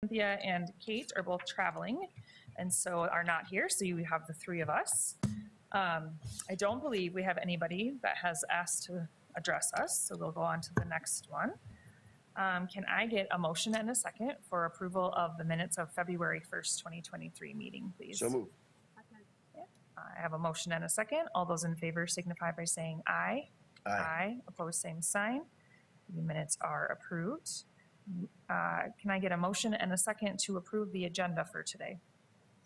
Cynthia and Kate are both traveling and so are not here, so you have the three of us. I don't believe we have anybody that has asked to address us, so we'll go on to the next one. Can I get a motion and a second for approval of the minutes of February 1st, 2023 meeting, please? So moved. Yeah. I have a motion and a second. All those in favor signify by saying aye. Aye. Aye. Opposed, same sign. The minutes are approved. Can I get a motion and a second to approve the agenda for today?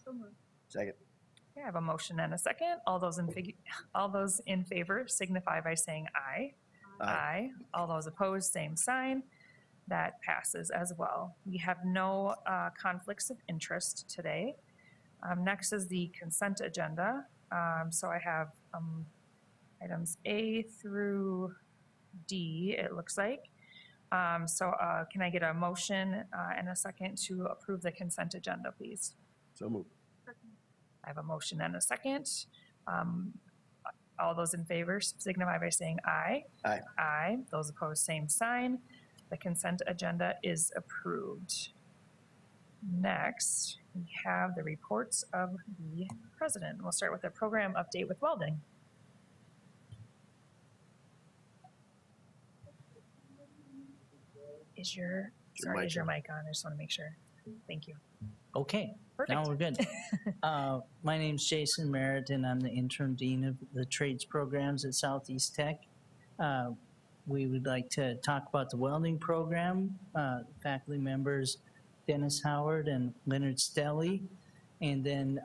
So moved. Second. Okay, I have a motion and a second. All those in favor signify by saying aye. Aye. Aye. All those opposed, same sign. That passes as well. We have no conflicts of interest today. Next is the consent agenda. So I have items A through D, it looks like. Can I get a motion and a second to approve the consent agenda, please? So moved. I have a motion and a second. All those in favor signify by saying aye. Aye. Aye. Those opposed, same sign. The consent agenda is approved. Next, we have the reports of the president. We'll start with the program update with welding. Is your mic on? I just want to make sure. Thank you. Okay, Perfect. now we're good. My name's Jason Merritt, and I'm the interim dean of the trades programs at Southeast Tech. We would like to talk about the welding program. Faculty members Dennis Howard and Leonard Stelly. And then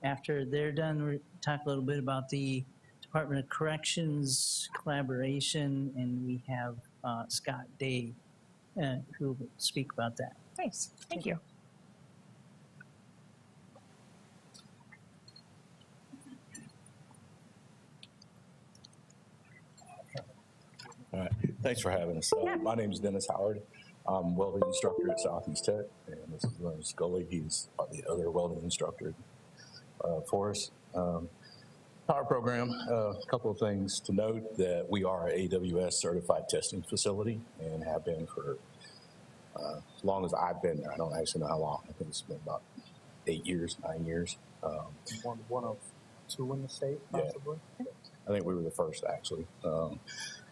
after they're done, we'll talk a little bit about the Department of Corrections collaboration, and we have Scott Day who will speak about that. Nice. Thank you. All right, thanks for having us. My name is Dennis Howard. I'm welding instructor at Southeast Tech, and this is Leonard Scully. He's the other welding instructor for us. Our program, a couple of things to note: that we are an AWS certified testing facility and have been for as long as I've been there. I don't actually know how long. I think it's been about 8 years, 9 years. One of two in the state, possibly? Yeah. I think we were the first, actually.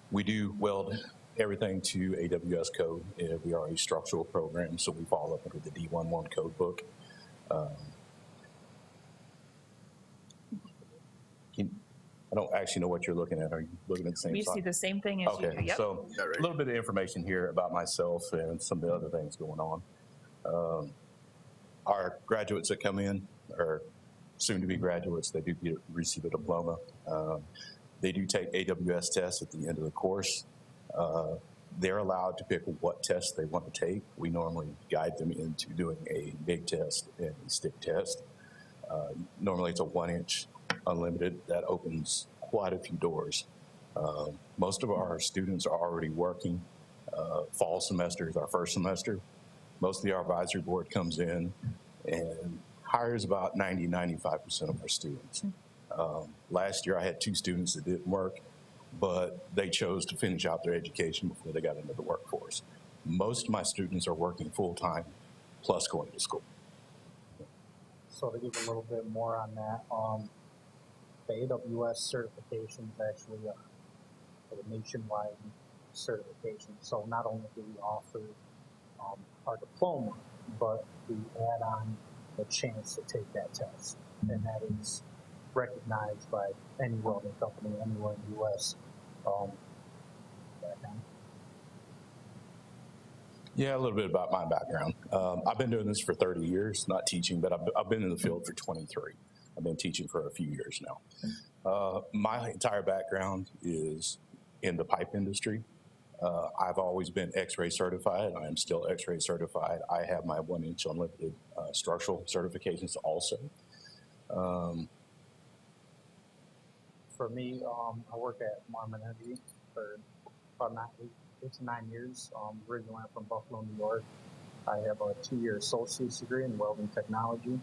We do weld everything to AWS code. We are a structural program, so we fall up under the D11 code book. I don't actually know what you're looking at. Are you looking at the same We slide? see the same thing as you do. Yep. So a little bit of information here about myself and some of the other things going on. Our graduates that come in are soon-to-be graduates. They do receive a diploma. They do take AWS tests at the end of the course. They're allowed to pick what test they want to take. We normally guide them into doing a MIG test and a stick test. Normally it's a 1-inch unlimited. That opens quite a few doors. Most of our students are already working. Fall semester is our first semester. Mostly our advisory board comes in and hires about 90-95% of our students. Last year I had 2 students that didn't work, but they chose to finish out their education before they got into the workforce. Most of my students are working full-time plus going to school. So to give a little bit more on that, the AWS certification is actually a nationwide certification. So not only do we offer our diploma, but we add on the chance to take that test. And that is recognized by any welding company anywhere in the U.S. Yeah, a little bit about my background. I've been doing this for 30 years, not teaching, but I've been in the field for 23. I've been teaching for a few years now. My entire background is in the pipe industry. I've always been X-ray certified. I am still X-ray certified. I have my 1-inch unlimited structural certifications also. For me, I work at Marmon Energy for about 8 to 9 years. Originally I'm from Buffalo, New York. I have a 2-year associate's degree in welding technology.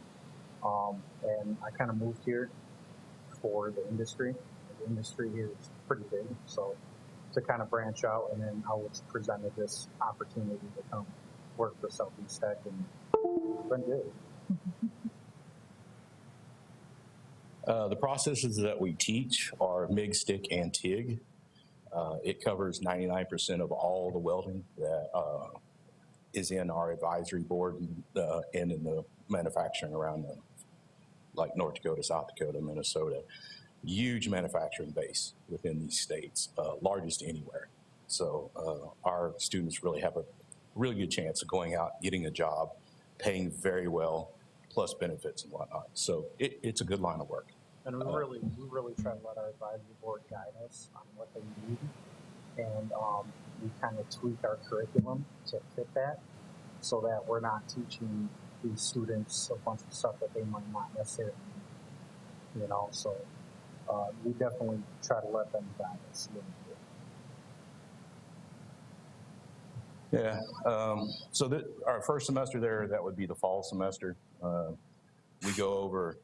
And I kind of moved here for the industry. The industry here is pretty big, so to kind of branch out, and then I was presented this opportunity to come worked for Southeast Tech and it's been good. The processes that we teach are MIG, stick, and TIG. It covers 99% of all the welding that is in our advisory board and in the manufacturing around them, like North Dakota, South Dakota, Minnesota. Huge manufacturing base within these states, largest anywhere. So our students really have a really good chance of going out, getting a job, paying very well, plus benefits and whatnot. So it's a good line of work. And we really try to let our advisory board guide us on what they need. And we kind of tweak our curriculum to fit that so that we're not teaching these students a bunch of stuff that they might not necessarily need, you know. So we definitely try to let them guide us a little bit. Yeah. So our first semester there, that would be the fall semester. We go over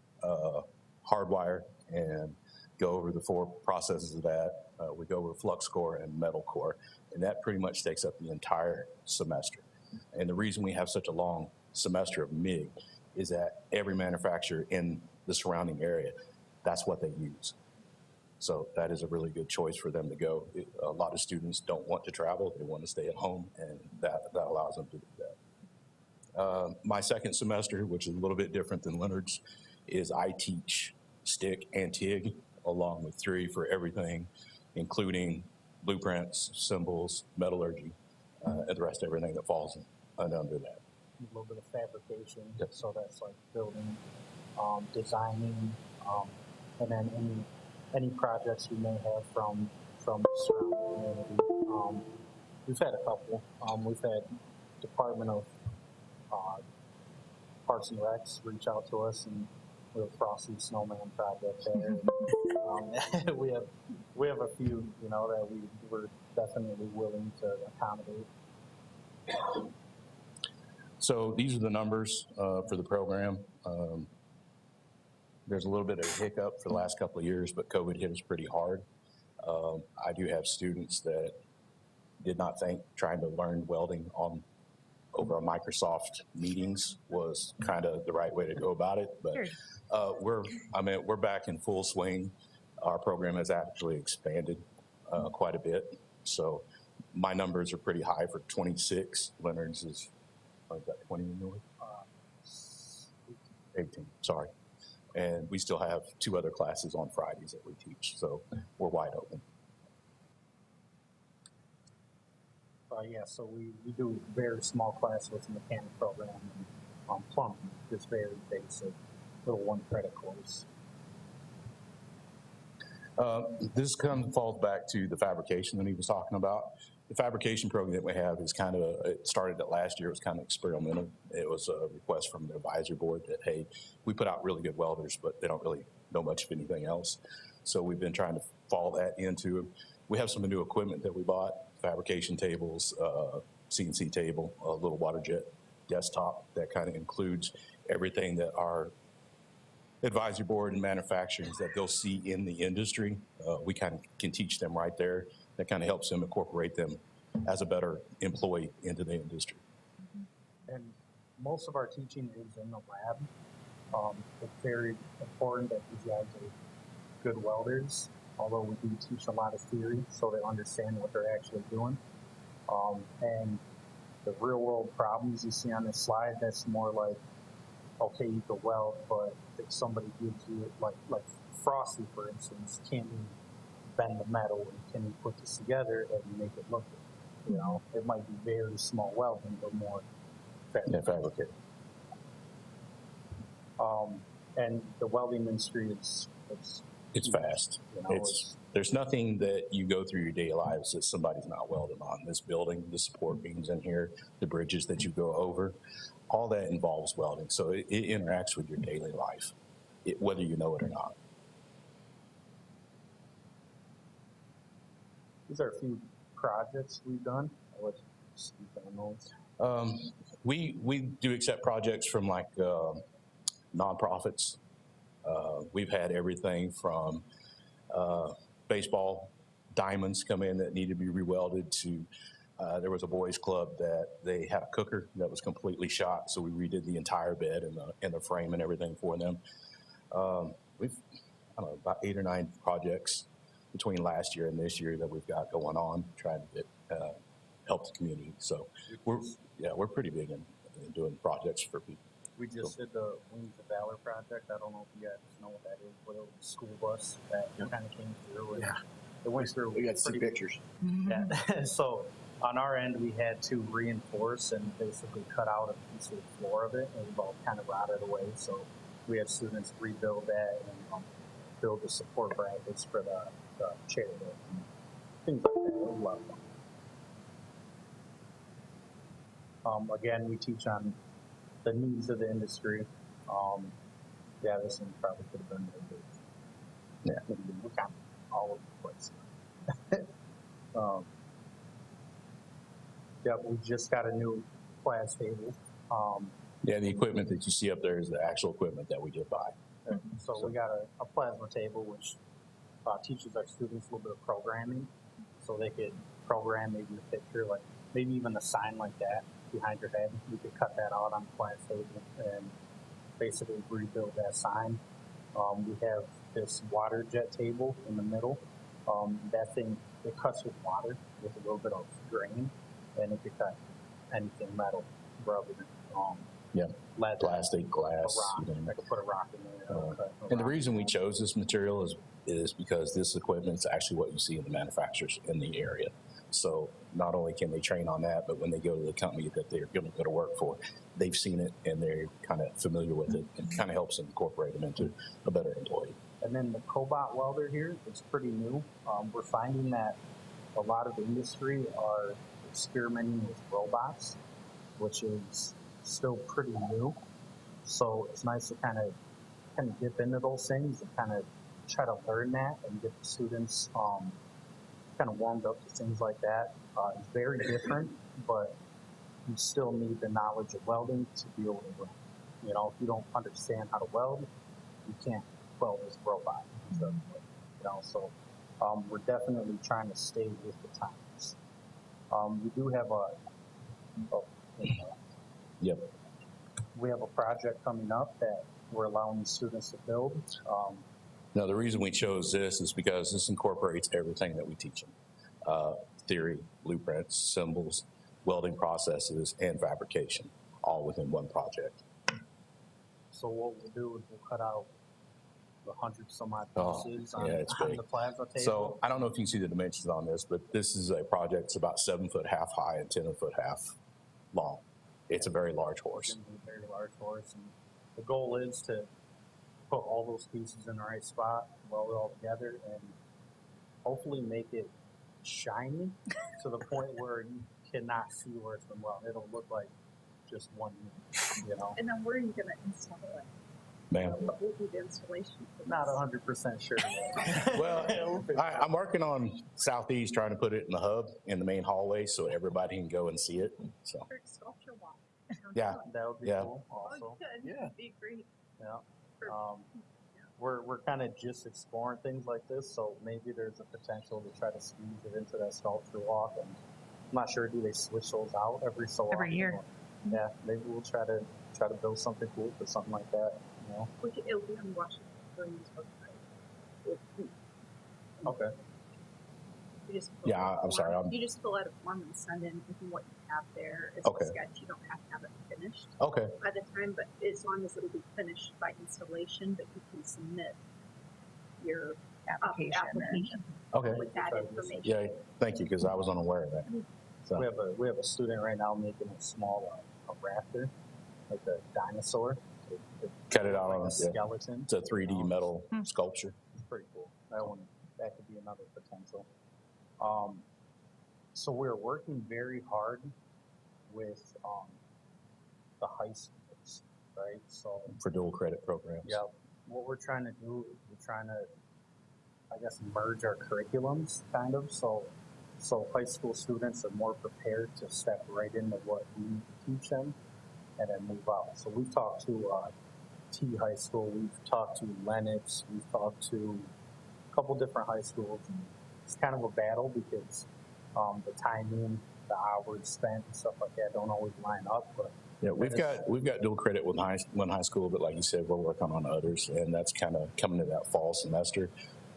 hardwire and go over the 4 processes of that. We go over flux core and metal core, and that pretty much takes up the entire semester. And the reason we have such a long semester of MIG is that every manufacturer in the surrounding area, that's what they use. So that is a really good choice for them to go. A lot of students don't want to travel. They want to stay at home, and that allows them to do that. My second semester, which is a little bit different than Leonard's, is I teach stick and TIG along with 3 for everything, including blueprints, symbols, metallurgy, and the rest of everything that falls under that. A little bit of fabrication, Yep. so that's like building, designing, and then any projects we may have from the surrounding community. We've had a couple. We've had Department of Parks and Recs reach out to us, and we have a Frosty Snowman project there. And, we have a few, you know, that we're definitely willing to accommodate. So these are the numbers for the program. There's a little bit of a hiccup for the last couple of years, but COVID hit us pretty hard. I do have students that did not think trying to learn welding over a Microsoft meetings was kind of the right way to go about it. But we're back in full swing. Our program has actually expanded quite a bit. So my numbers are pretty high for 26. Leonard's is, I've got 20 in North? 18, sorry. And we still have 2 other classes on Fridays that we teach. So we're wide open. Yeah, so we do very small classes with the mechanic program and plumbing, just very basic, little 1-credit course. This falls back to the fabrication that he was talking about. The fabrication program that we have is it started at last year. It was kind of experimental. It was a request from the advisory board that, hey, we put out really good welders, but they don't really know much of anything else. So we've been trying to follow that into. We have some new equipment that we bought, fabrication tables, CNC table, a little water jet desktop that kind of includes everything that our advisory board and manufacturers that they'll see in the industry. We kind of can teach them right there. That kind of helps them incorporate them as a better employee into the industry. And most of our teaching is in the lab. It's very important that these guys are good welders, although we do teach a lot of theory so they understand what they're actually doing. And the real world problems you see on this slide, that's more like, okay, you can weld, but if somebody gives you, like Frosty, for instance, can you bend the metal and can you put this together and make it look good? You know, it might be very small welding, but more fabricated. And the welding industry it's fast. You know, There's nothing that you go through your daily lives that somebody's not welding on. This building, the support beams in here, the bridges that you go over, all that involves welding. So it interacts with your daily life, whether you know it or not. These are a few projects we've done. I'll let you speak on those. We do accept projects from like nonprofits. We've had everything from baseball diamonds come in that need to be rewelded to There was a boys club that they had a cooker that was completely shot, so we redid the entire bed and the frame and everything for them. We've, I don't know, about 8 or 9 projects between last year and this year that we've got going on, trying to get help the community. So we're pretty big in doing projects for people. We just did the Wings of Valor project. I don't know if you guys know what that is, but it was a school bus that kind of came through. And it went through. We got to see pictures. Yeah. So on our end, we had to reinforce and basically cut out a piece of the floor of it. It was all kind of rotted away. So we had students rebuild that and build the support brackets for the chair and things like that. It was a lot of fun. Again, we teach on the needs of the industry. This one probably could have been more big. Yeah, we're kind of all over the place. We just got a new class table. The equipment that you see up there is the actual equipment that we did buy. So we got a plasma table, which teaches our students a little bit of programming, so they could program maybe a picture, like maybe even a sign like that behind your head. We could cut that out on the class table and basically rebuild that sign. We have this water jet table in the middle. That thing, it cuts with water with a little bit of grain, and it could cut anything metal, rubber, lead, plastic, glass. a rock. I could put a rock in there. And the reason we chose this material is because this equipment is actually what you see in the manufacturers in the area. So not only can they train on that, but when they go to the company that they're going to go to work for, they've seen it and they're kind of familiar with it, and kind of helps incorporate them into a better employee. And then the cobot welder here is pretty new. We're finding that a lot of the industry are experimenting with robots, which is still pretty new. So it's nice to kind of dip into those things and kind of try to learn that and get the students kind of warmed up to things like that. It's very different, but you still need the knowledge of welding to be able to weld. You know, if you don't understand how to weld, you can't weld this robot. So, we're definitely trying to stay with the times. We do have we have a project coming up that we're allowing students to build. Now, the reason we chose this is because this incorporates everything that we teach them. Theory, blueprints, symbols, welding processes, and fabrication, all within one project. So what we'll do is we'll cut out the 100 some odd pieces on the plasma table. So I don't know if you can see the dimensions on this, but this is a project that's about 7 foot half high and 10 foot half long. It's a very large horse. It's going to be a very large horse. And the goal is to put all those pieces in the right spot, weld it all together, and hopefully make it shiny to the point where you cannot see where it's been welded. It'll look like just one unit, you know. And then where are you going to install it? Ma'am. What will be the installation? Not 100% sure yet. Well, I'm working on Southeast, trying to put it in the hub in the main hallway so everybody can go and see it. So Sculpture wall. yeah, That would be cool also. Yeah. That'd be great. Yeah. We're kind of just exploring things like this, so maybe there's a potential to try to squeeze it into that sculpture walk. And I'm not sure, do they switch those out every year? Yeah, maybe we'll try to build something cool for something like that. You know? It'll be on Washington Williams website. Okay. I'm sorry. You just fill out a form and send in what you have there as Okay. a sketch. You don't have to have it finished Okay. by the time, but as long as it'll be finished by installation, but you can submit your application Okay. with that information. Yeah. Thank you, because I was unaware of that. So We have a student right now making a small a raptor, like a dinosaur. cut it out like on a skeleton. It's a 3D metal sculpture. It's pretty cool. That could be another potential. So we're working very hard with the high schools, right? So For dual credit programs. yeah, what we're trying to do is we're trying to, I guess, merge our curriculums, kind of. So high school students are more prepared to step right into what we need to teach them, and then move out. So we've talked to T High School, we've talked to Lennox, we've talked to a couple different high schools. And it's kind of a battle because the timing the hours spent and stuff like that don't always line up, but Yeah, we've got dual credit with one high school, but like you said, we're working on others, and that's kind of coming to that fall semester,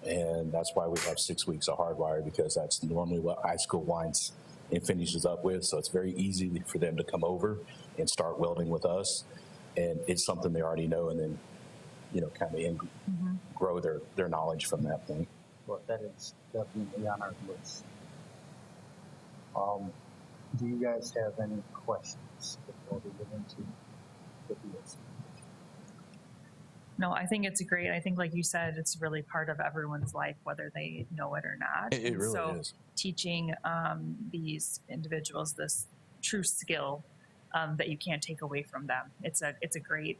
and that's why we have 6 weeks of hardwire, because that's normally what high school winds and finishes up with. So it's very easy for them to come over and start welding with us, and it's something they already know, and then kind of grow their knowledge from that point. but that is definitely on our list. Do you guys have any questions before we get into the deals? No, I think it's great. I think, like you said, it's really part of everyone's life, whether they know it or not. It And really so is. teaching these individuals this true skill that you can't take away from them. It's a great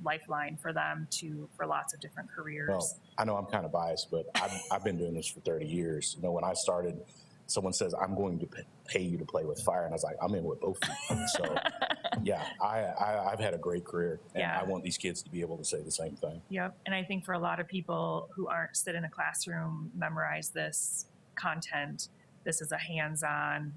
lifeline for them for lots of different careers. Well, I know I'm kind of biased, but I've been doing this for 30 years. When I started, someone says, I'm going to pay you to play with fire. And I was like, I'm in with both feet. So, yeah, I've had a great career. And Yeah. I want these kids to be able to say the same thing. Yep. And I think for a lot of people who aren't sit in a classroom, memorize this content, this is a hands-on,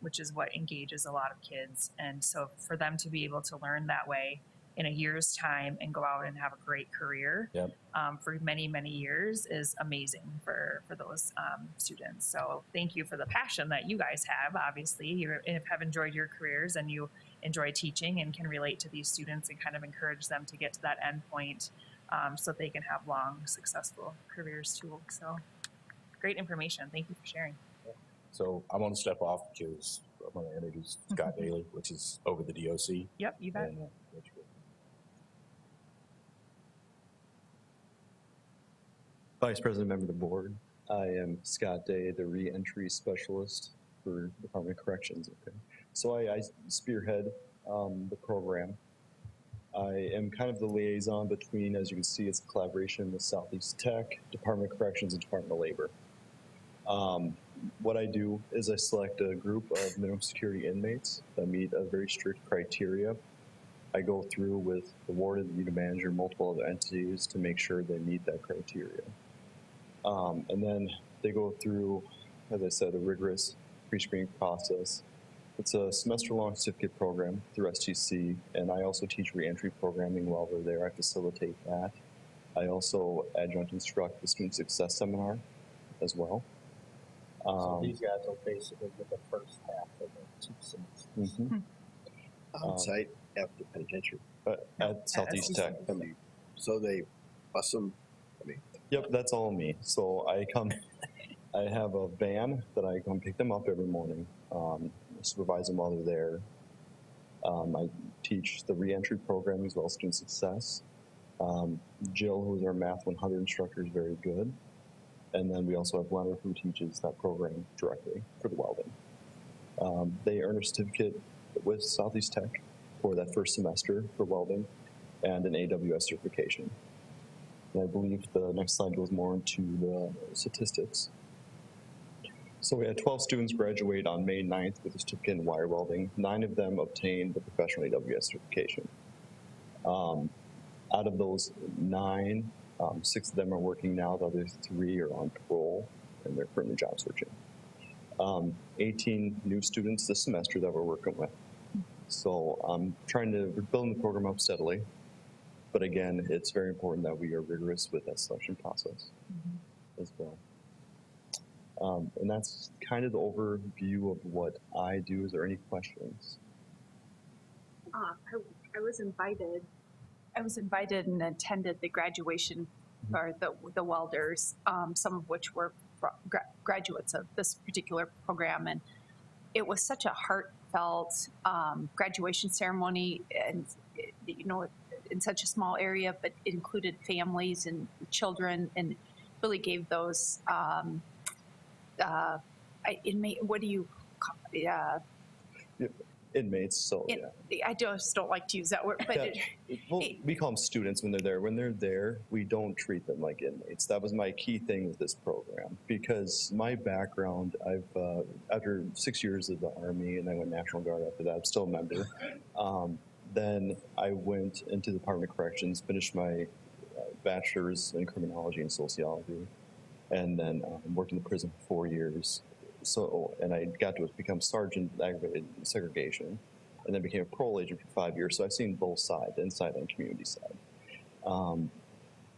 which is what engages a lot of kids. And so for them to be able to learn that way in a year's time and go out and have a great career Yep. For many, many years is amazing for those students. So thank you for the passion that you guys have. Obviously, you have enjoyed your careers and you enjoy teaching and can relate to these students and kind of encourage them to get to that end point so that they can have long, successful careers too. So great information. Thank you for sharing. So I'm going to step off because I'm going to introduce Scott Daly, which is over the DOC. Yep, you bet. And, that's good. Vice President, member of the board. I am Scott Day, the reentry specialist for Department of Corrections. Okay, so I spearhead the program. I am kind of the liaison between, as you can see, it's a collaboration with Southeast Tech, Department of Corrections, and Department of Labor. What I do is I select a group of minimum security inmates that meet a very strict criteria. I go through with the warden, the unit manager, multiple other entities to make sure they meet that criteria. And then they go through, as I said, a rigorous pre-screening process. It's a semester-long certificate program through STC, and I also teach reentry programming while they're there. I facilitate that. I also adjunct instruct the student success seminar as well. So these guys will basically get the first half of the 2 semesters. On-site at the penitentiary. At Southeast Tech. I mean, so they bus them. Yep, that's all me. So I have a van that I come pick them up every morning, supervise them while they're there. I teach the reentry program as well as student success. Jill, who's our Math 100 instructor, is very good. And then we also have Leonard, who teaches that program directly for the welding. They earn a certificate with Southeast Tech for that first semester for welding and an AWS certification. And I believe the next slide goes more into the statistics. So we had 12 students graduate on May 9th with a certificate in wire welding. 9 of them obtained the professional AWS certification. Out of those 9, 6 of them are working now. The other 3 are on parole, and they're currently job searching. 18 new students this semester that we're working with. So I'm we're building the program up steadily. But again, it's very important that we are rigorous with that selection process as well. And that's kind of the overview of what I do. Is there any questions? I was invited and attended the graduation for the welders, some of which were graduates of this particular program, and it was such a heartfelt graduation ceremony, and in such a small area, but it included families and children, and really gave those what do you call Inmates, so yeah. I just don't like to use that word, but We call them students when they're there. When they're there, we don't treat them like inmates. That was my key thing with this program, because my background, after 6 years of the Army, and I went National Guard after that, I'm still a member. Then I went into the Department of Corrections, finished my bachelor's in criminology and sociology, and then worked in the prison for 4 years So, and I got to become sergeant aggravated segregation, and then became a parole agent for 5 years. So I've seen both sides, inside and community side.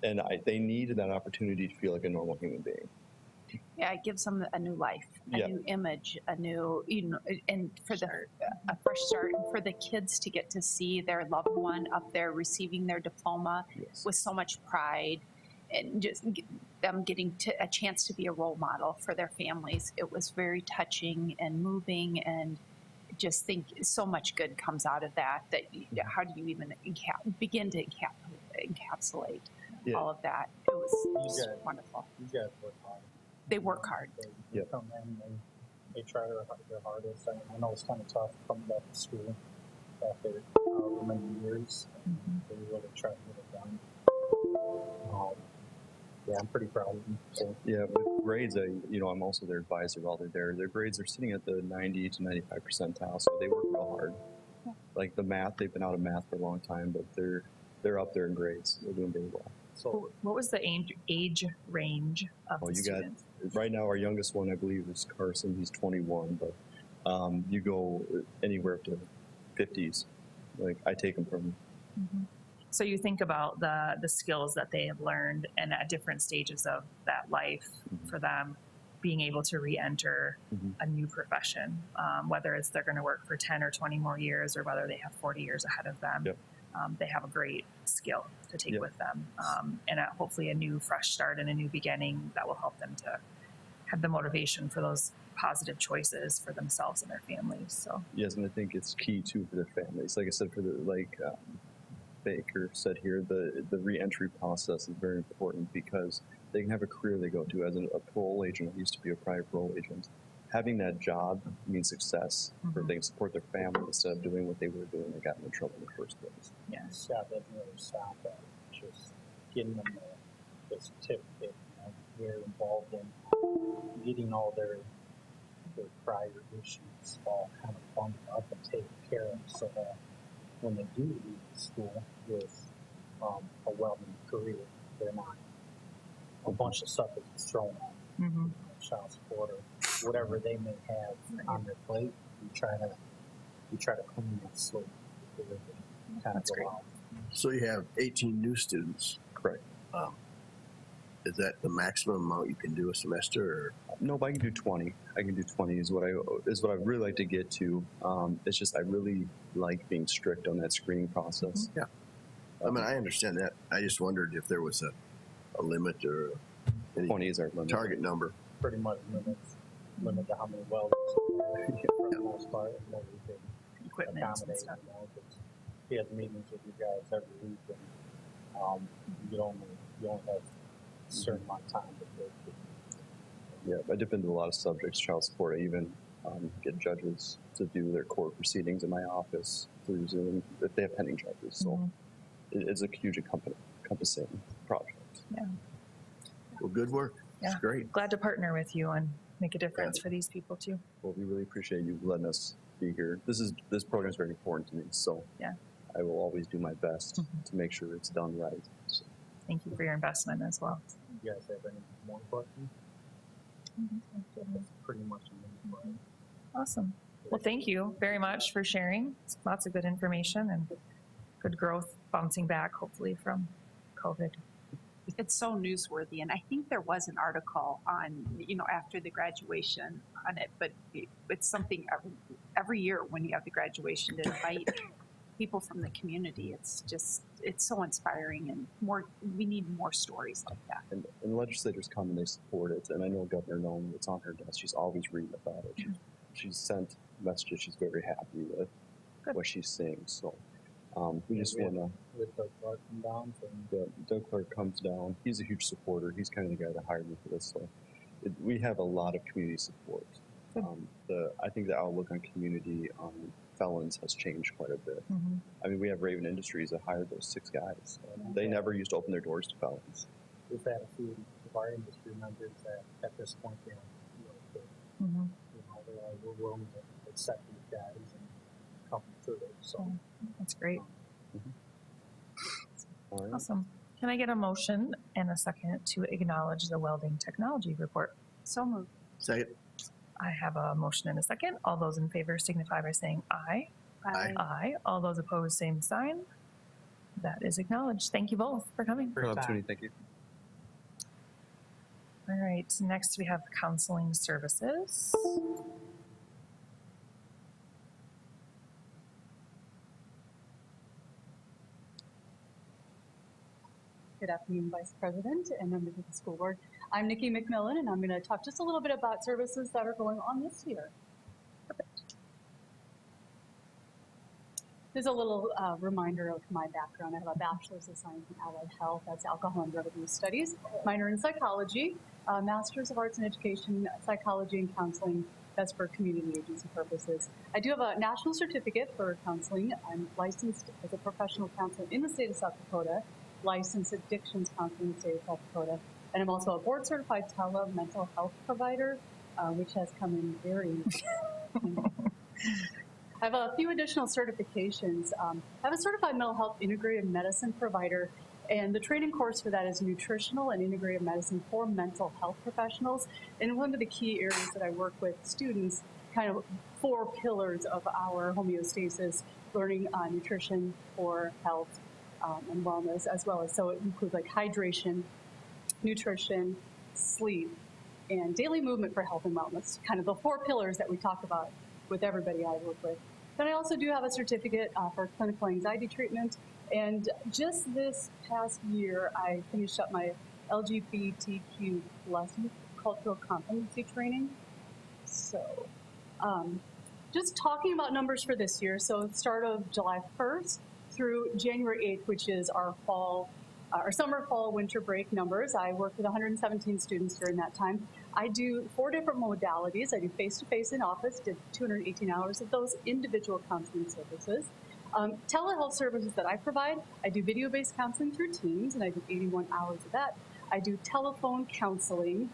And they need that opportunity to feel like a normal human being. Yeah, it gives them a new life, a Yeah. new image, a new, and for a fresh start, and for the kids to get to see their loved one up there receiving their diploma Yes. with so much pride, and just them getting a chance to be a role model for their families. It was very touching and moving, and just think so much good comes out of that. How do you even begin to encapsulate Yeah. all of that? It was You just guys- wonderful. You guys work hard. They work hard. They Yep. come in, they try their hardest. I know it's kind of tough coming back to school after however many years. They really try to get it done. Yeah, I'm pretty proud of them. So, Yeah, with grades, I'm also their advisor while they're there. Their grades are sitting at the 90 to 95 percentile, so they work real hard. Yeah. Like the math, they've been out of math for a long time, but they're up there in grades. They're doing very well. so What was the age range of Oh, the you got students? right now. Our youngest one, I believe, is Carson. He's 21, but you go anywhere up to 50s. Like I take them from. So you think about the skills that they have learned and at different stages of that life for them being able to re-enter a new profession, whether it's they're going to work for 10 or 20 more years or whether they have 40 years ahead of them. Yep. They have a great skill to take Yep. with them and hopefully a new fresh start and a new beginning that will help them to have the motivation for those positive choices for themselves and their families. So Yes, and I think it's key too for their families. Like I said, for Baker said here, the re-entry process is very important because they can have a career they go to. As a parole agent, I used to be a prior parole agent. Having that job means success for they can support their family instead of doing what they were doing and got in trouble in the first place. Scott doesn't really stop at just getting them the certificate. They're involved in getting all their prior issues all kind of bumped up and taken care of so that when they do leave school with a well-known career, they're not a bunch of stuff that gets thrown on child support or whatever they may have on their plate. We try to clean that slate before they kind of That's go great. out. So you have 18 new students. Correct. Is that the maximum amount you can do a semester? Or? No, but I can do 20. I can do 20 is what I really like to get to. It's just I really like being strict on that screening process. Yeah. I mean, I understand that. I just wondered if there was a limit or any 20 is our limit. target number. Pretty much limit to how many welders for the most part, and then we can equipment and accommodate, stuff. 'cause we have meetings with you guys every week, and you only have a certain amount of time to go through. Yeah, I dip into a lot of subjects, child support. I even get judges to do their court proceedings in my office through Zoom if they have pending charges. So it's a huge encompassing project. Well, good work. Yeah. It's great. Glad to partner with you and make a difference for these people too. Well, we really appreciate you letting us be here. This program is very important to me, so Yeah. I will always do my best to make sure it's done right. So, Thank you for your investment as well. You guys have any more questions? That's pretty much it. Awesome. Well, thank you very much for sharing. It's lots of good information and good growth bouncing back, hopefully, from COVID. It's so newsworthy, and I think there was an article on, after the graduation on it, but it's something every year when you have the graduation to invite people from the community. It's so inspiring, and we need more stories like that. and legislators come and they support it. And I know Governor Nolan, it's on her desk. She's always reading about it. She's sent messages. She's very happy with what she's seeing. So we just want to. With the Clark come down from Doug Clark comes down. He's a huge supporter. He's kind of the guy that hired me for this. So we have a lot of community support. I think the outlook on community felons has changed quite a bit. I mean, we have Raven Industries that hired those 6 guys. They never used to open their doors to felons. we've had a few of our industry members that at this point, they're like, we're willing to accept these guys and help them through it. So That's great. All right. Awesome. Can I get a motion and a second to acknowledge the welding technology report? So moved. Second. I have a motion and a second. All those in favor signify by saying aye. Aye. Aye. All those opposed, same sign. That is acknowledged. Thank you both for coming. For an opportunity, thank you. All right, next we have counseling services. Good afternoon, Vice President and members of the school board. I'm Nikki McMillan, and I'm going to talk just a little bit about services that are going on this year. There's a little reminder of my background. I have a bachelor's of science in allied health, that's alcohol and drug abuse studies, minor in psychology, master's of arts in education, psychology and counseling. That's for community agency purposes. I do have a national certificate for counseling. I'm licensed as a professional counselor in the state of South Dakota, licensed addictions counselor in the state of South Dakota, and I'm also a board certified mental health provider, which has come in very I have a few additional certifications. I have a certified mental health integrative medicine provider, and the training course for that is nutritional and integrative medicine for mental health professionals. And one of the key areas that I work with students, kind of 4 pillars of our homeostasis, learning nutrition for health and wellness, as well as, so it includes like hydration, nutrition, sleep, and daily movement for health and wellness, kind of the 4 pillars that we talk about with everybody I work with. Then I also do have a certificate for clinical anxiety treatment, and just this past year I finished up my LGBTQ plus cultural competency training. So just talking about numbers for this year, so start of July 1st through January 8th, which is our summer, fall, winter break numbers. I worked with 117 students during that time. I do 4 different modalities. I do face-to-face in office, did 218 hours of those, individual counseling services. Telehealth services that I provide, I do video-based counseling through Teams, and I do 81 hours of that. I do telephone counseling,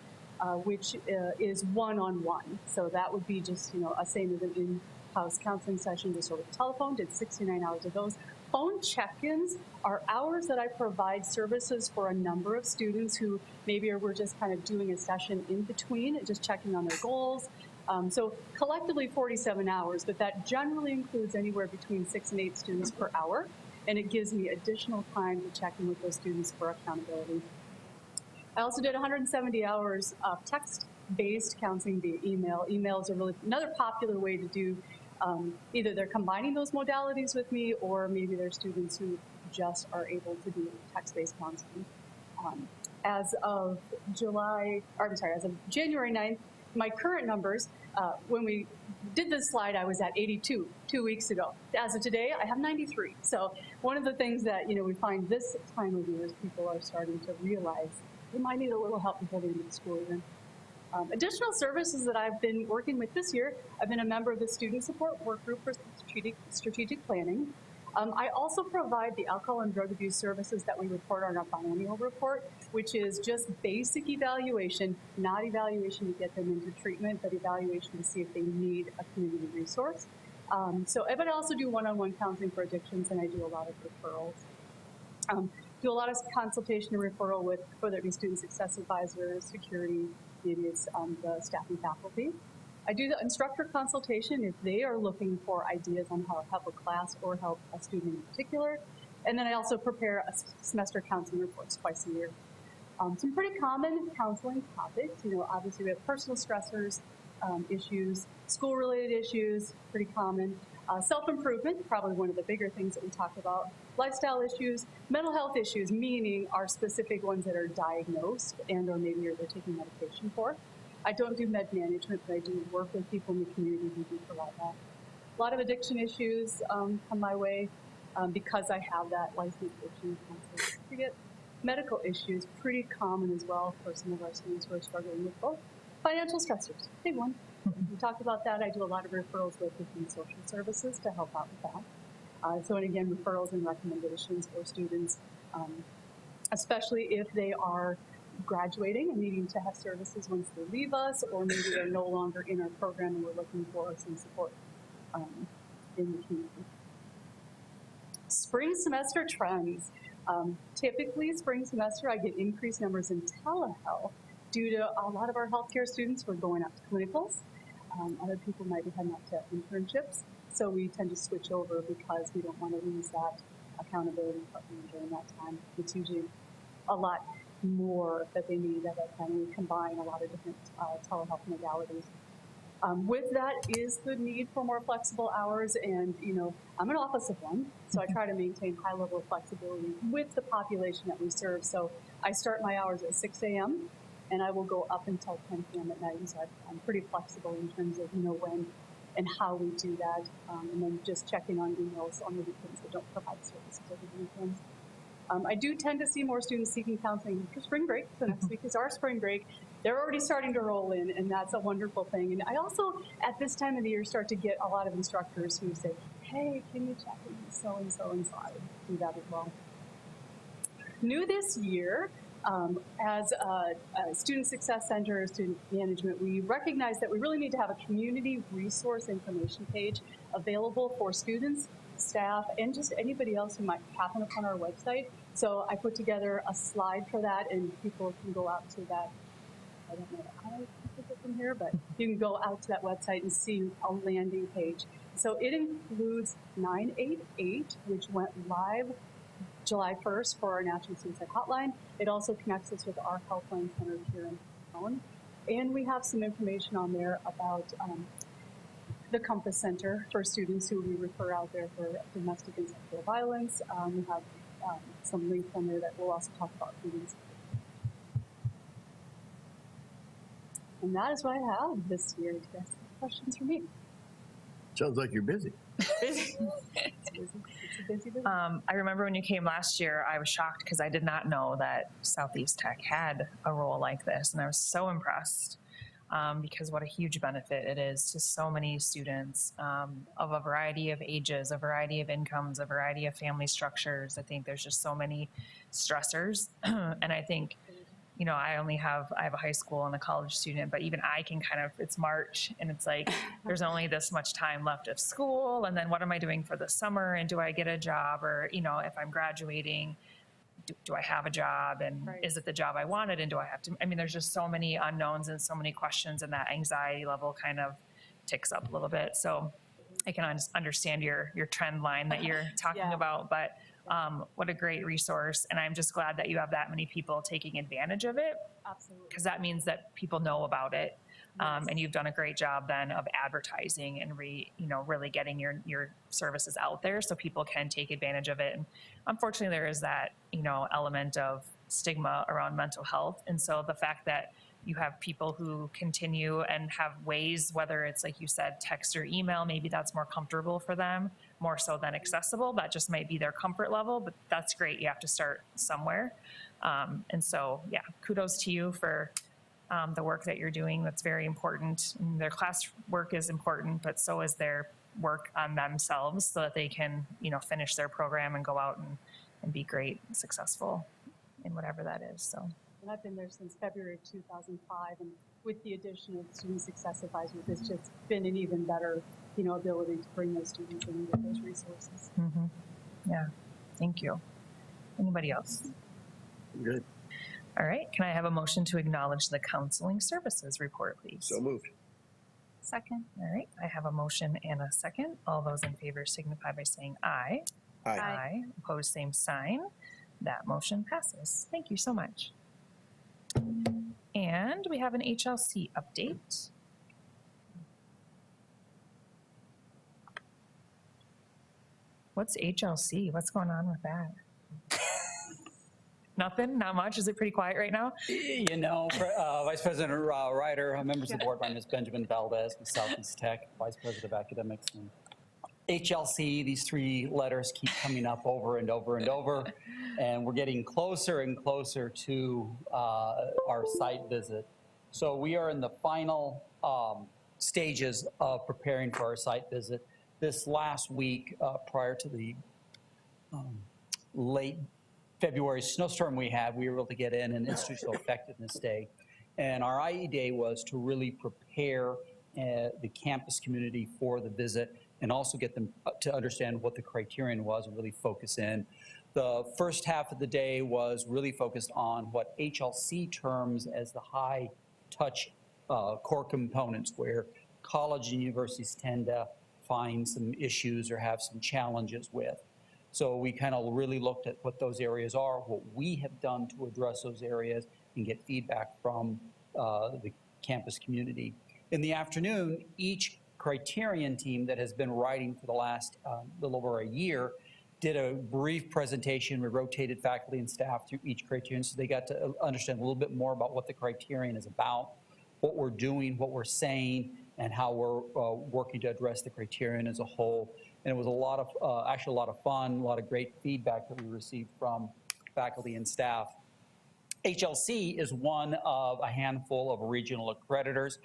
which is one-on-one. So that would be just, a same as an in-house counseling session, just over the telephone, did 69 hours of those. Phone check-ins are hours that I provide services for a number of students who maybe we're just kind of doing a session in between, just checking on their goals. So collectively 47 hours, but that generally includes anywhere between 6 and 8 students per hour, and it gives me additional time to check in with those students for accountability. I also did 170 hours of text-based counseling via email. Emails are really another popular way to do either they're combining those modalities with me, or maybe they're students who just are able to do text-based counseling. As of January 9th, my current numbers, when we did this slide, I was at 82 2 weeks ago. As of today, I have 93. So one of the things that we find this time of year is people are starting to realize they might need a little help before they leave school even. Additional services that I've been working with this year, I've been a member of the Student Support Work Group for Strategic Planning. I also provide the alcohol and drug abuse services that we report on our biannual report, which is just basic evaluation, not evaluation to get them into treatment, but evaluation to see if they need a community resource. But I also do one-on-one counseling for addictions, and I do a lot of referrals. Do a lot of consultation and referral with whether it be student success advisors, security, maybe it's the staff and faculty. I do the instructor consultation if they are looking for ideas on how to help a class or help a student in particular. And then I also prepare a semester counseling reports twice a year. Some pretty common counseling topics, obviously we have personal stressors, issues, school-related issues, pretty common. Self-improvement, probably one of the bigger things that we talk about. Lifestyle issues, mental health issues, meaning our specific ones that are diagnosed and or maybe they're taking medication for. I don't do med management, but I do work with people in the community who do provide that. A lot of addiction issues come my way because I have that licensed addiction counselor certificate. Medical issues, pretty common as well for some of our students who are struggling with both. Financial stressors, big one. We talked about that. I do a lot of referrals with within social services to help out with that. And again, referrals and recommendations for students, especially if they are graduating and needing to have services once they leave us, or maybe they're no longer in our program and we're looking for some support in the community. Spring semester trends. Typically, spring semester, I get increased numbers in telehealth due to a lot of our healthcare students were going out to clinicals. Other people might be heading up to internships. So we tend to switch over because we don't want to lose that accountability partner during that time. It's usually a lot more that they need at that time. We combine a lot of different telehealth modalities. With that is the need for more flexible hours, and I'm an office of one, so I try to maintain high level of flexibility with the population that we serve. So I start my hours at 6 a.m. and I will go up until 10 p.m. at night. And so I'm pretty flexible in terms of when and how we do that, and then just checking on emails on the weekends that don't provide services over the weekends. I do tend to see more students seeking counseling for spring break. So next week is our spring break. They're already starting to roll in, and that's a wonderful thing. And I also, at this time of the year, start to get a lot of instructors who say, hey, can you check in so-and-so? And so I do that as well. New this year, as a Student Success Center or Student Management, we recognize that we really need to have a community resource information page available for students, staff, and just anybody else who might happen upon our website. So I put together a slide for that, and people can go out to that. I don't know how I put it from here, but you can go out to that website and see a landing page. So it includes 988, which went live July 1st for our National Suicide Hotline. It also connects us with our helpline center here in town. And we have some information on there about the Compass Center for students who we refer out there for domestic and sexual violence. We have some links on there that will also talk about students. And that is what I have this year. Do you guys have questions for me? Sounds like you're busy. It's busy. It's a busy business. I remember when you came last year, I was shocked because I did not know that Southeast Tech had a role like this. And I was so impressed because what a huge benefit it is to so many students of a variety of ages, a variety of incomes, a variety of family structures. I think there's just so many stressors. And I think, I have a high school and a college student, but even I can it's March and it's like, there's only this much time left of school. And then what am I doing for the summer? And do I get a job? Or, if I'm graduating, do I have a job? And Right. is it the job I wanted? And do I have to, there's just so many unknowns and so many questions, and that anxiety level kind of ticks up a little bit. So I can understand your trend line that you're talking Yeah. about, but what a great resource. And I'm just glad that you have that many people taking advantage of it, Absolutely. because that means that people know about it. And you've done a great job then of advertising and really getting your services out there so people can take advantage of it. And unfortunately, there is that, element of stigma around mental health. And so the fact that you have people who continue and have ways, whether it's like you said, text or email, maybe that's more comfortable for them, more so than accessible. That just might be their comfort level, but that's great. You have to start somewhere. And so, yeah, kudos to you for the work that you're doing. That's very important. And their class work is important, but so is their work on themselves so that they can, finish their program and go out and be great and successful in whatever that is. So. And I've been there since February of 2005, and with the addition of Student Success Advisors, it's just been an even better, ability to bring those students in and get those resources. Mm-hmm. Yeah, thank you. Anybody else? Good. All right, can I have a motion to acknowledge the counseling services report, please? So moved. Second. All right, I have a motion and a second. All those in favor signify by saying aye. Aye. Aye. Opposed, same sign. That motion passes. Thank you so much. And we have an HLC update. What's HLC? What's going on with that? Nothing? Not much? Is it pretty quiet right now? Vice President Ryder, members of the board, my name is Benjamin Valdez with Southeast Tech, Vice President of Academics. And HLC, these three letters keep coming up over and over and over, and we're getting closer and closer to our site visit. So we are in the final stages of preparing for our site visit. This last week, prior to the late February snowstorm we had, we were able to get in an institutional effectiveness day. And our IE day was to really prepare the campus community for the visit and also get them to understand what the criterion was and really focus in. The first half of the day was really focused on what HLC terms as the high touch core components, where college and universities tend to find some issues or have some challenges with. So we kind of really looked at what those areas are, what we have done to address those areas, and get feedback from the campus community. In the afternoon, each criterion team that has been writing for the last little over a year did a brief presentation. We rotated faculty and staff through each criterion, so they got to understand a little bit more about what the criterion is about, what we're doing, what we're saying, and how we're working to address the criterion as a whole. And it was a lot of, actually a lot of fun, a lot of great feedback that we received from faculty and staff. HLC is one of a handful of regional accreditors.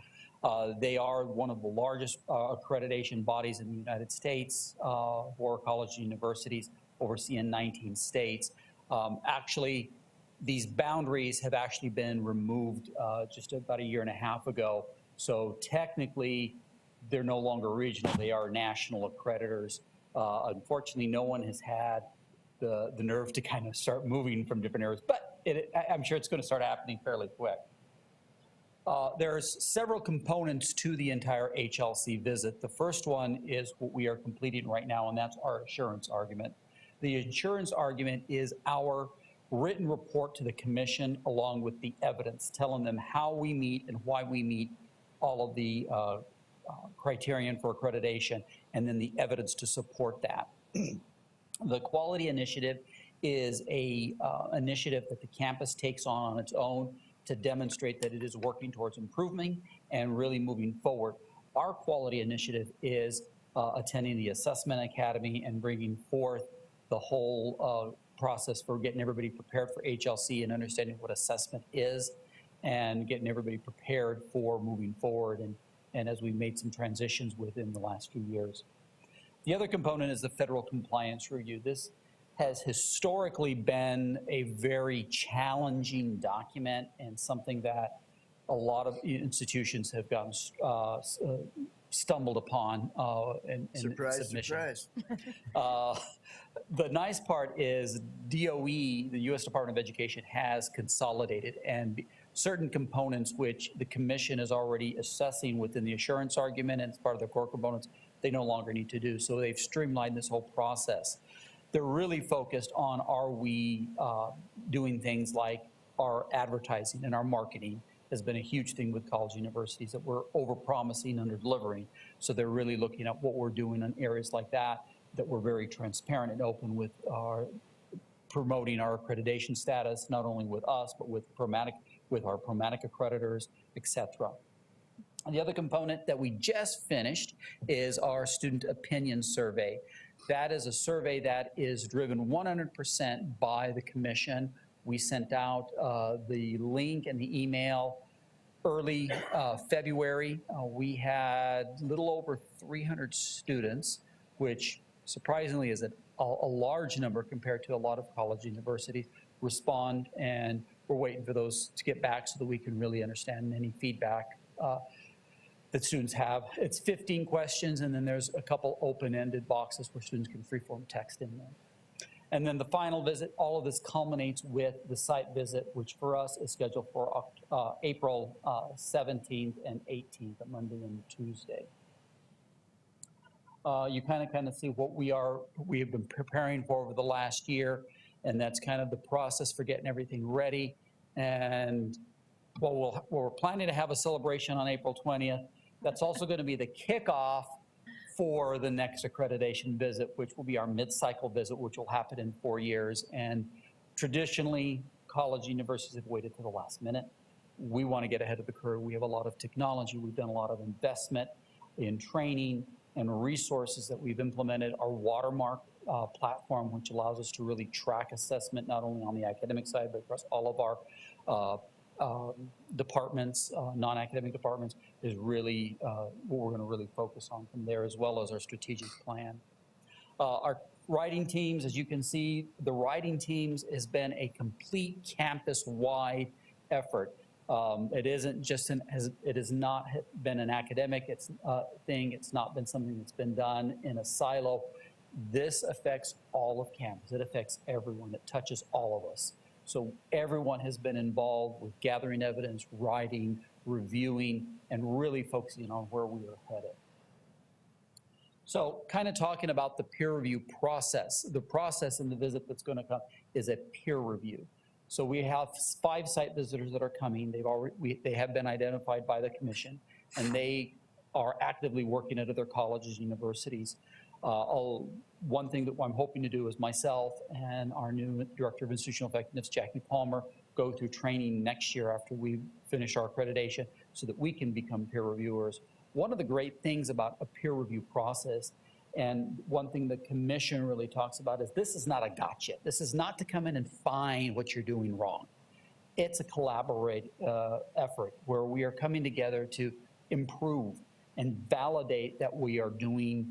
They are one of the largest accreditation bodies in the United States for colleges and universities, overseeing 19 states. Actually, these boundaries have actually been removed just about a year and a half ago. So technically, they're no longer regional. They are national accreditors. Unfortunately, no one has had the nerve to kind of start moving from different areas, but I'm sure it's going to start happening fairly quick. There's several components to the entire HLC visit. The first one is what we are completing right now, and that's our assurance argument. The assurance argument is our written report to the commission along with the evidence, telling them how we meet and why we meet all of the criterion for accreditation, and then the evidence to support that. The quality initiative is a initiative that the campus takes on its own to demonstrate that it is working towards improving and really moving forward. Our quality initiative is attending the Assessment Academy and bringing forth the whole process for getting everybody prepared for HLC and understanding what assessment is and getting everybody prepared for moving forward, and as we made some transitions within the last few years. The other component is the federal compliance review. This has historically been a very challenging document and something that a lot of institutions have gotten stumbled upon in Surprise, submission. surprise. The nice part is DOE, the U.S. Department of Education, has consolidated, and certain components which the commission is already assessing within the assurance argument and as part of their core components, they no longer need to do. So they've streamlined this whole process. They're really focused on, are we doing things like our advertising and our marketing has been a huge thing with college universities, that we're over-promising, under-delivering. So they're really looking at what we're doing in areas like that, that we're very transparent and open with our promoting our accreditation status, not only with us, but with our ProMatic accreditors, et cetera. And the other component that we just finished is our student opinion survey. That is a survey that is driven 100% by the commission. We sent out the link and the email early February. We had a little over 300 students, which surprisingly is a large number compared to a lot of college universities, respond, and we're waiting for those to get back so that we can really understand any feedback that students have. It's 15 questions, and then there's a couple open-ended boxes where students can freeform text in there. And then the final visit, all of this culminates with the site visit, which for us is scheduled for April 17th and 18th, a Monday and Tuesday. You kind of see what we have been preparing for over the last year, and that's kind of the process for getting everything ready. And well, we're planning to have a celebration on April 20th. That's also going to be the kickoff for the next accreditation visit, which will be our mid-cycle visit, which will happen in 4 years. And traditionally, college universities have waited to the last minute. We want to get ahead of the curve. We have a lot of technology. We've done a lot of investment in training and resources that we've implemented. Our Watermark platform, which allows us to really track assessment, not only on the academic side, but across all of our departments, non-academic departments, is really what we're going to really focus on from there, as well as our strategic plan. Our writing teams, as you can see, the writing teams has been a complete campus-wide effort. It isn't just it has not been an academic thing. It's not been something that's been done in a silo. This affects all of campus. It affects everyone. It touches all of us. So everyone has been involved with gathering evidence, writing, reviewing, and really focusing on where we are headed. So kind of talking about the peer review process. The process in the visit that's going to come is a peer review. So we have 5 site visitors that are coming. They have been identified by the commission, and they are actively working at other colleges, universities. One thing that I'm hoping to do is myself and our new Director of Institutional Effectiveness, Jackie Palmer, go through training next year after we finish our accreditation so that we can become peer reviewers. One of the great things about a peer review process, and one thing the commission really talks about, is this is not a gotcha. This is not to come in and find what you're doing wrong. It's a collaborative effort where we are coming together to improve and validate that we are doing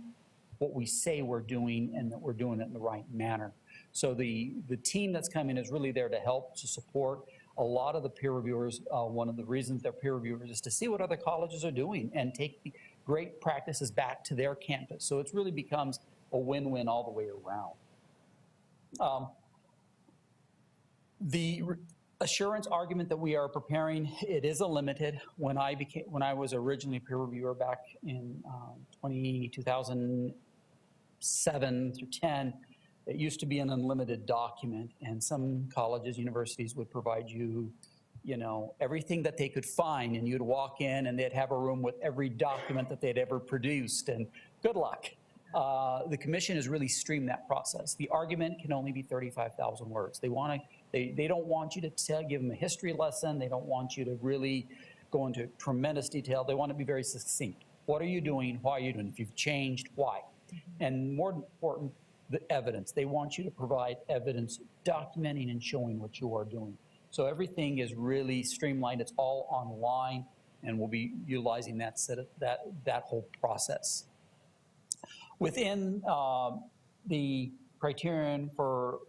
what we say we're doing and that we're doing it in the right manner. So the team that's coming is really there to help, to support. A lot of the peer reviewers, one of the reasons they're peer reviewers is to see what other colleges are doing and take the great practices back to their campus. So it really becomes a win-win all the way around. The assurance argument that we are preparing, it is a limited. When I was originally a peer reviewer back in 2007 through 10, it used to be an unlimited document, and some colleges, universities would provide you, everything that they could find, and you'd walk in and they'd have a room with every document that they'd ever produced, and good luck. The commission has really streamed that process. The argument can only be 35,000 words. They don't want you to give them a history lesson. They don't want you to really go into tremendous detail. They want to be very succinct. What are you doing? Why are you doing it? If you've changed, why? And more important, the evidence. They want you to provide evidence documenting and showing what you are doing. So everything is really streamlined. It's all online, and we'll be utilizing that whole process. Within the criterion for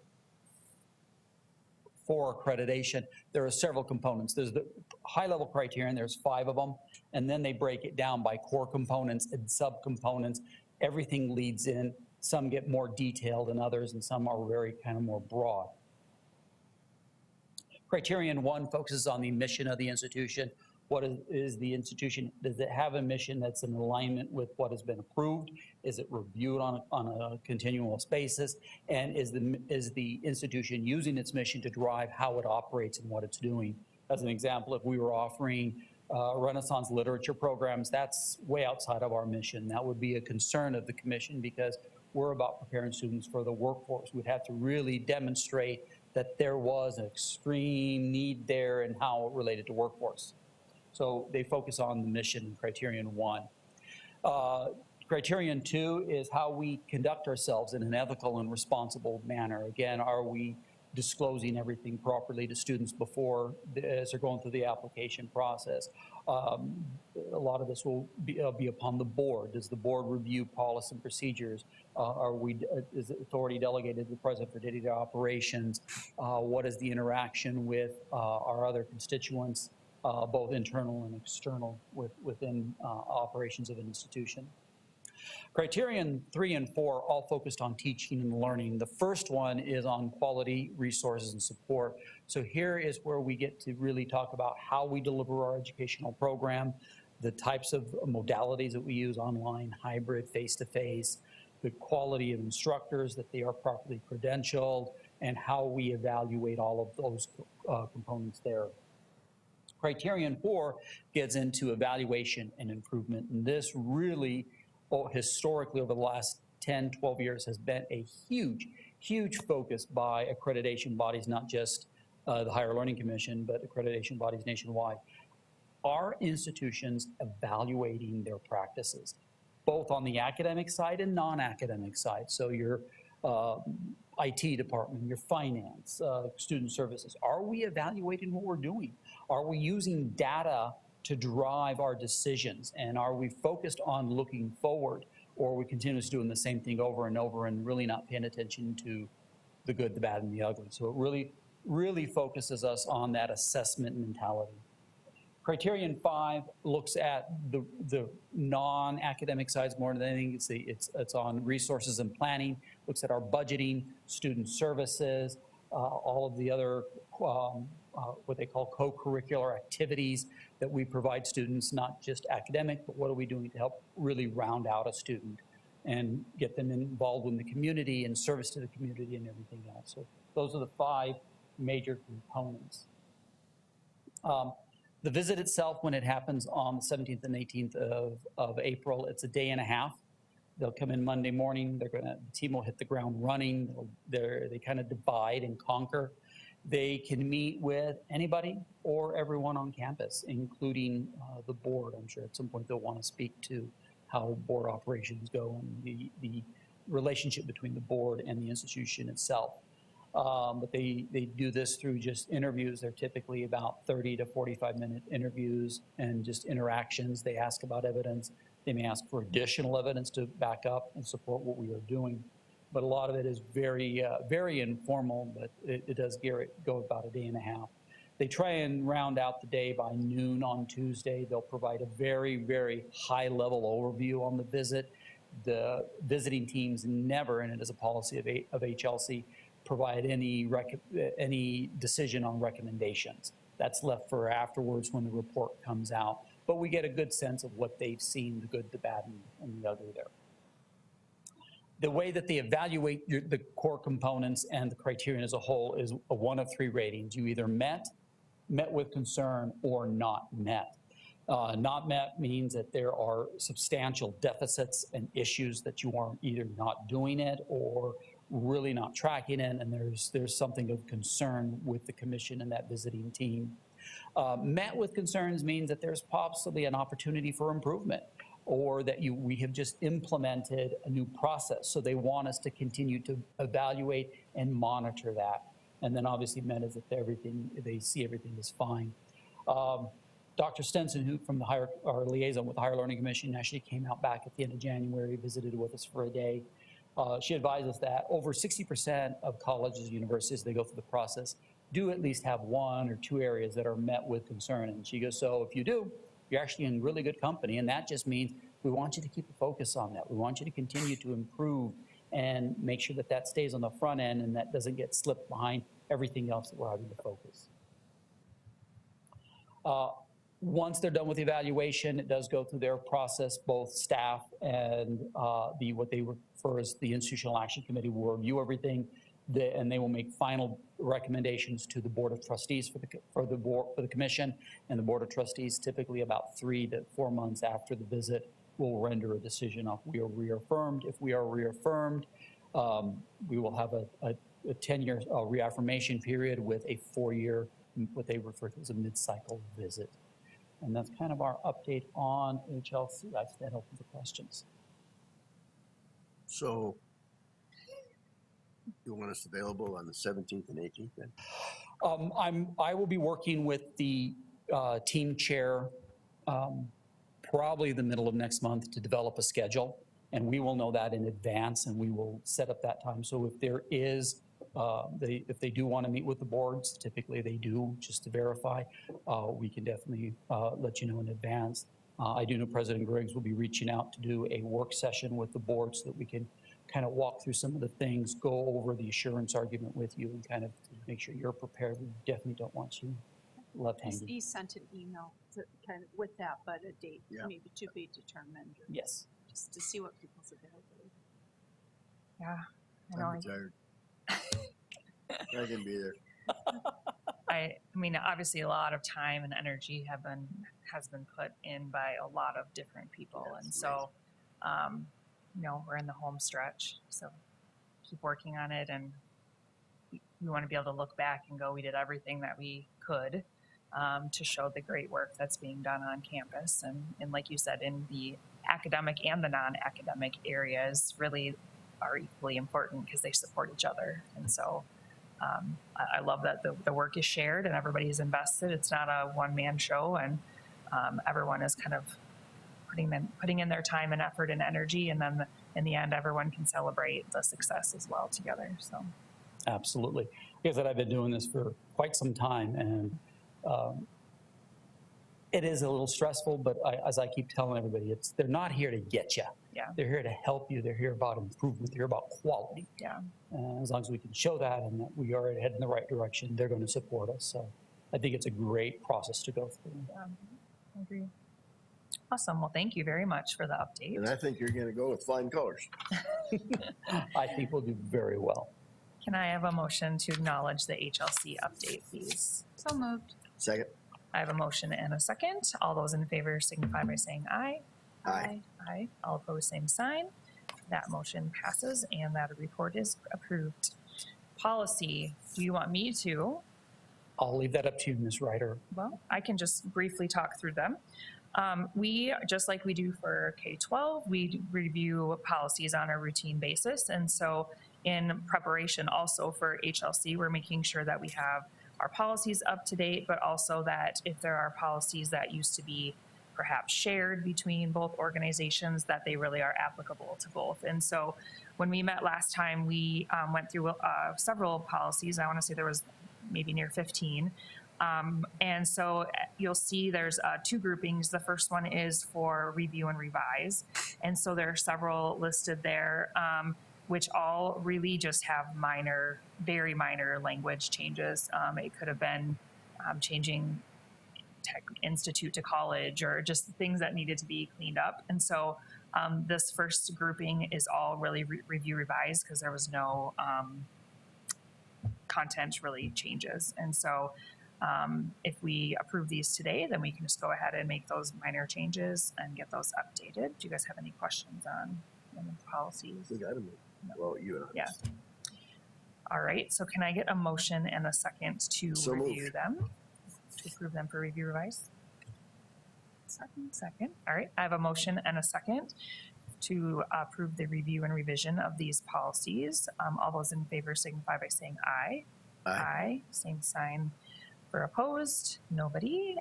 accreditation, there are several components. There's the high-level criterion, there's 5 of them, and then they break it down by core components and subcomponents. Everything leads in. Some get more detailed than others, and some are very kind of more broad. Criterion 1 focuses on the mission of the institution. What is the institution? Does it have a mission that's in alignment with what has been approved? Is it reviewed on a continuous basis? And is the institution using its mission to drive how it operates and what it's doing? As an example, if we were offering Renaissance literature programs, that's way outside of our mission. That would be a concern of the commission because we're about preparing students for the workforce. We'd have to really demonstrate that there was an extreme need there and how it related to workforce. So they focus on the mission in criterion 1. Criterion 2 is how we conduct ourselves in an ethical and responsible manner. Again, are we disclosing everything properly to students before, as they're going through the application process? A lot of this will be upon the board. Does the board review policy and procedures? Is authority delegated to the president for day-to-day operations? What is the interaction with our other constituents, both internal and external within operations of an institution? Criterion 3 and 4 all focused on teaching and learning. The first one is on quality, resources, and support. So here is where we get to really talk about how we deliver our educational program, the types of modalities that we use, online, hybrid, face-to-face, the quality of instructors, that they are properly credentialed, and how we evaluate all of those components there. Criterion 4 gets into evaluation and improvement, and this really historically over the last 10, 12 years has been a huge focus by accreditation bodies, not just the Higher Learning Commission, but accreditation bodies nationwide. Are institutions evaluating their practices, both on the academic side and non-academic side? So your IT department, your finance, student services, are we evaluating what we're doing? Are we using data to drive our decisions? And are we focused on looking forward, or are we continuously doing the same thing over and over and really not paying attention to the good, the bad, and the ugly? So it really focuses us on that assessment mentality. Criterion 5 looks at the non-academic sides more than anything. It's on resources and planning, looks at our budgeting, student services, all of the other what they call co-curricular activities that we provide students, not just academic, but what are we doing to help really round out a student and get them involved in the community and service to the community and everything else. So those are the 5 major components. The visit itself, when it happens on the 17th and 18th of April, it's a day and a half. They'll come in Monday morning. The team will hit the ground running. They kind of divide and conquer. They can meet with anybody or everyone on campus, including the board. I'm sure at some point they'll want to speak to how board operations go and the relationship between the board and the institution itself. But they do this through just interviews. They're typically about 30 to 45-minute interviews and just interactions. They ask about evidence. They may ask for additional evidence to back up and support what we are doing. But a lot of it is very, very informal, but it does go about a day and a half. They try and round out the day by noon on Tuesday. They'll provide a very, very high-level overview on the visit. The visiting teams never, and it is a policy of HLC, provide any decision on recommendations. That's left for afterwards when the report comes out. But we get a good sense of what they've seen, the good, the bad, and the ugly there. The way that they evaluate the core components and the criterion as a whole is a 1 of 3 ratings. You either met with concern, or not met. Not met means that there are substantial deficits and issues that you are either not doing it or really not tracking it, and there's something of concern with the commission and that visiting team. Met with concerns means that there's possibly an opportunity for improvement, or that we have just implemented a new process. So they want us to continue to evaluate and monitor that. And then obviously met is that they see everything is fine. Dr. Stenson, who from our liaison with the Higher Learning Commission, actually came out back at the end of January, visited with us for a day. She advised us that over 60% of colleges and universities, they go through the process, do at least have 1 or 2 areas that are met with concern. And she goes, so if you do, you're actually in really good company. And that just means we want you to keep a focus on that. We want you to continue to improve and make sure that that stays on the front end and that doesn't get slipped behind everything else that we're having to focus. Once they're done with the evaluation, it does go through their process. Both staff and what they refer as the Institutional Action Committee will review everything, and they will make final recommendations to the Board of Trustees for the commission. And the Board of Trustees, typically about 3 to 4 months after the visit, will render a decision if we are reaffirmed. If we are reaffirmed, we will have a 10-year reaffirmation period with a 4-year, what they refer to as a mid-cycle visit. And that's kind of our update on HLC. I stand open for questions. So you want us available on the 17th and 18th then? I will be working with the team chair probably the middle of next month to develop a schedule, and we will know that in advance, and we will set up that time. So if there is, if they do want to meet with the boards, typically they do, just to verify, we can definitely let you know in advance. I do know President Griggs will be reaching out to do a work session with the board so that we can kind of walk through some of the things, go over the assurance argument with you, and kind of make sure you're prepared. We definitely don't want you left hanging. He sent an email kind of with that, but a date maybe to be determined. Yes. Just to see what people's availability. Yeah, I know. I'm retired. I can be there. I mean, obviously, a lot of time and energy has been put in by a lot of different people, and so, you know, we're in the home stretch. So keep working on it, and we want to be able to look back and go, we did everything that we could to show the great work that's being done on campus, and like you said, in the academic and the non-academic areas, really are equally important because they support each other, and so. I love that the work is shared and everybody's invested. It's not a one-man show, and everyone is kind of putting in their time and effort and energy, and then in the end, everyone can celebrate the success as well together. So, absolutely. Because I've been doing this for quite some time, and it is a little stressful. But as I keep telling everybody, they're not here to get you. Yeah. They're here to help you. They're here about improvement. They're here about quality. Yeah. As long as we can show that and that we are heading in the right direction, they're going to support us. So I think it's a great process to go through. Yeah, I agree. Awesome. Well, thank you very much for the update. And I think you're going to go with flying colors. I think we'll do very well. Can I have a motion to acknowledge the HLC update, please? So moved. Second. I have a motion and a second. All those in favor signify by saying aye. Aye. Aye. All opposed, same sign. That motion passes and that report is approved. Policy, do you want me to? I'll leave that up to you, Ms. Ryder. Well, I can just briefly talk through them. We, just like we do for K-12, we review policies on a routine basis. And so in preparation also for HLC, we're making sure that we have our policies up to date, but also that if there are policies that used to be perhaps shared between both organizations, that they really are applicable to both. And so when we met last time, we went through several policies. I want to say there was maybe near 15. And so you'll see there's two groupings. The first one is for review and revise. And so there are several listed there, which all really just have minor, very minor language changes. It could have been changing tech institute to college or just things that needed to be cleaned up. And so this first grouping is all really review revise because there was no content really changes. And so if we approve these today, then we can just go ahead and make those minor changes and get those updated. Do you guys have any questions on the policies? We got them. Well, you and I. Yeah. All right. So can I get a motion and a second to So review moved. them? To approve them for review revise? Second. All right. I have a motion and a second to approve the review and revision of these policies. All those in favor signify by saying aye. Aye. Same sign for opposed. Nobody.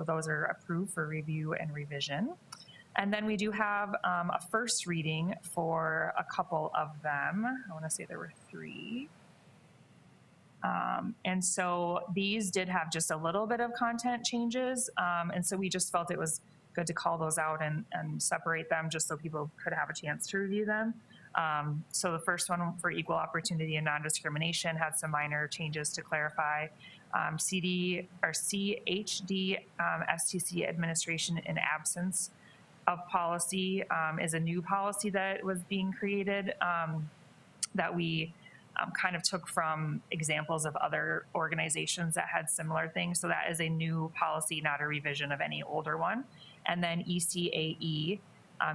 Those are approved for review and revision. And then we do have a first reading for a couple of them. I want to say there were 3. And so these did have just a little bit of content changes. And so we just felt it was good to call those out and separate them just so people could have a chance to review them. So the first one for equal opportunity and non-discrimination had some minor changes to clarify. CHD, STC administration in absence of policy is a new policy that was being created that we kind of took from examples of other organizations that had similar things. So that is a new policy, not a revision of any older one. And then ECAE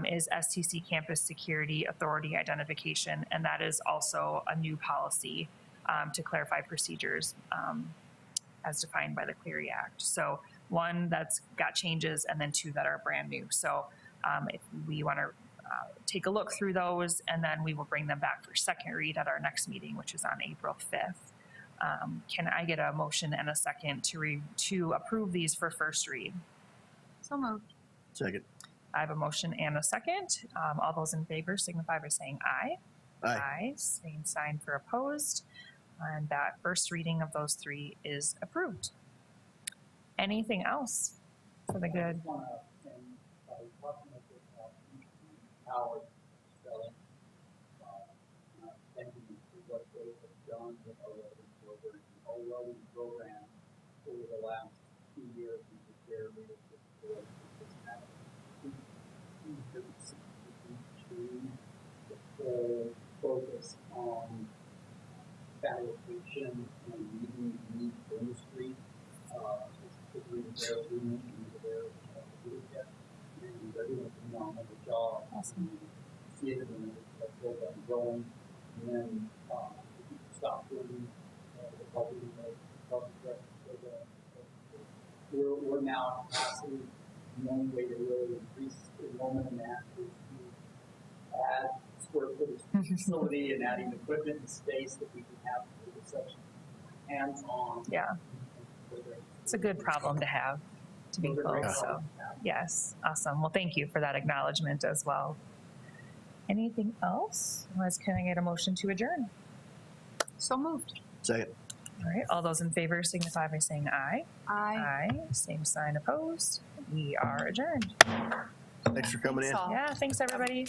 is STC Campus Security Authority Identification, and that is also a new policy to clarify procedures as defined by the Clery Act. So 1 that's got changes and then 2 that are brand new. So if we want to take a look through those, and then we will bring them back for second read at our next meeting, which is on April 5th. Can I get a motion and a second to approve these for first read? So moved. Second. I have a motion and a second. All those in favor signify by saying aye. Aye. Same sign for opposed. And that first reading of those 3 is approved. Anything else for the good? Howard selling, thank you for what they have done with our welding program over the last 2 years with their leadership board. The whole focus on fabrication and meeting the needs of industry, particularly their agreement and their leadership. And they're doing a phenomenal job. Awesome. See it in the program going, and then stop doing the public we're now at capacity. The only way to really increase enrollment in that is to add square footage facility and adding equipment and space that we can have for such hands-on. Yeah. It's a good problem to have, to be close. So, yes, awesome. Well, thank you for that acknowledgement as well. Anything else? Otherwise, can I get a motion to adjourn? So moved. Second. All right, all those in favor signify by saying aye. Aye. Aye, same sign opposed. We are adjourned. Thanks for coming in. Thanks all. Yeah, thanks, everybody.